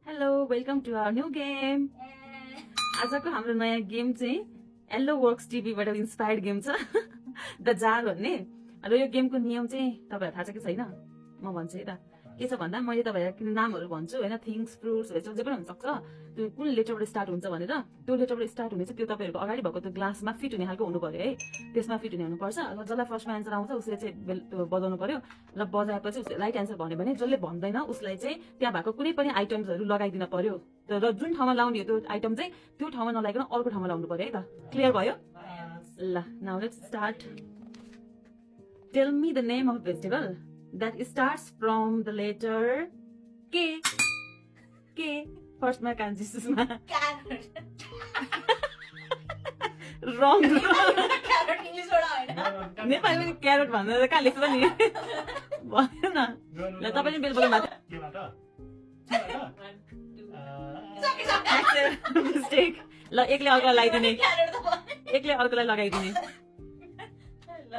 Hello welcome to our new game. आजको हाम्रो नयाँ गेम चाहिँ येल्लो वर्क्स टिभीबाट इन्स्पायर्ड गेम छ द जार भन्ने। र यो गेमको नियम चाहिँ तपाईहरुलाई थाहा छ कि छैन म भन्छु है त। के छ भन्दा मैले तपाईहरुलाई नामहरु भन्छु हैन, थिंग्स फ्रुट्स भेजिटेबल्स जे पनि हुन सक्छ। त्यो कुन लेटरबाट स्टार्ट हुन्छ भनेर त्यो लेटरबाट स्टार्ट हुने चाहिँ त्यो तपाईहरुको अगाडि भएको त्यो ग्लासमा फिट हुने खालको हुनु पर्यो है। त्यसमा फिट हुने हुनुपर्छ। र जसलाई फर्स्टमा आन्सर आउँछ उसले चाहिँ त्यो बजाउनु पर्यो। र बजाएपछि उसले राइट आन्सर भन्यो भने जसले भन्दैन उसलाई चाहिँ त्यहाँ भएको कुनै पनि आइटम्सहरु लगाइदिन पर्यो। र जुन ठाउँमा लाउने हो त्यो आइटम चाहिँ त्यो ठाउँमा नलाइकन अर्को ठाउँमा लाउनु पर्यो है त। क्लियर भयो? ल now let's start. Tell me the name of vegetable that starts from the letter K. K. First my conscious ma. Carrot. Wrong. Carrot English word हैन। नेपाली पनि क्यारोट भनेर कहाँ लेख्छ नि? भन्नु न। ल तपाईले बेल बजाउनु भएको थियो। मिस्टेक। ल एकले अर्कोलाई लगाइदिने। एकले अर्कोलाई लगाइदिने। ल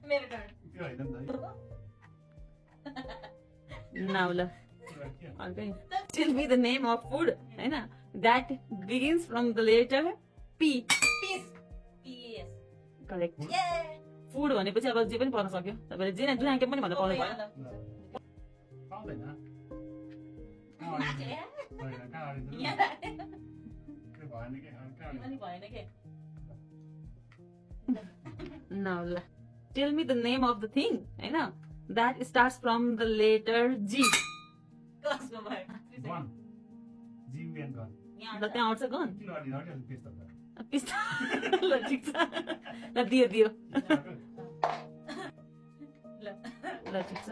मेरो टर्न। Now ल अर्कै। Tell me the name of food हैन that begins from the letter P. Peace. P-E-S. Correct. Yay. Food भनेपछि अब जे पनि पर्न सक्यो। तपाईले जे जुन आइटम पनि भन्न पाउनु भयो। Now ल Tell me the name of the thing हैन that starts from the letter G. क्लासमा भयो। ल त्यहाँ आउँछ गन। पिस्ता। ल ठिक छ। ल दियो दियो। ल ठिक छ।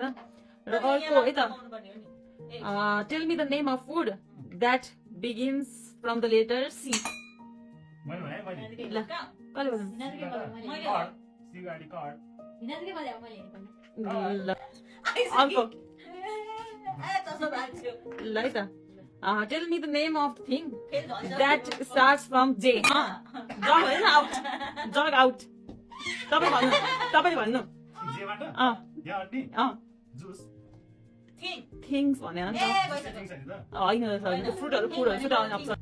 र अर्को है त। Tell me the name of food that begins from the letter C. ल कसले बजाउँछ? ल अर्को ल है त। Tell me the name of the thing that starts from J. Jog हैन आउट। Jog out. तपाईले भन्नु। Things भने नि त। हैन सरी फ्रुटहरु फुडहरु छुटा आउने अप्सन।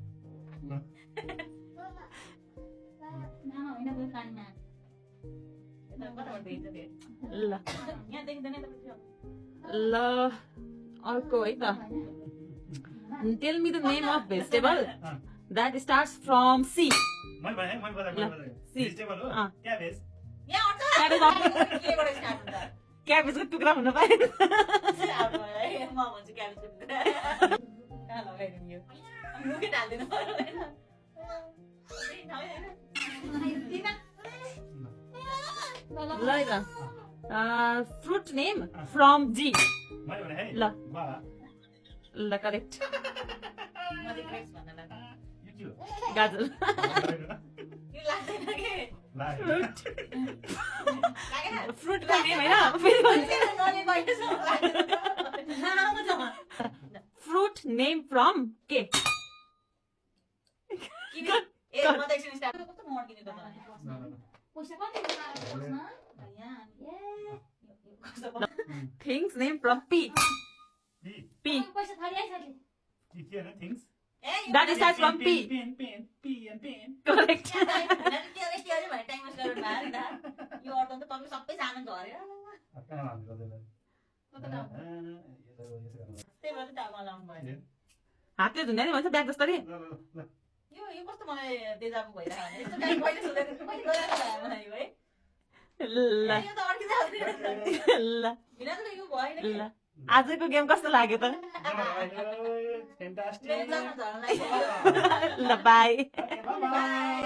ल ल अर्को है त। Tell me the name of vegetable that starts from C. क्याबेजको टुक्रा हुन पाएन। ल है त। फ्रुट नेम फ्रम जी। ल ल करेक्ट। गाजर। फ्रुटको नेम हैन फ्रुट नेम फ्रम के। Things name from P. P. That starts from P. Correct. हातले धुँदैन भन्छ ब्याग जस्तरी। यो कस्तो मलाई देजाबु भइरहेको छ। यस्तो टाइम पहिले सोधेको कहिले गरेको भयो मलाई यो है। ल यो त अर्किदै ल भिनाजु यो भएन कि। ल आजको गेम कस्तो लाग्यो त? ल बाई।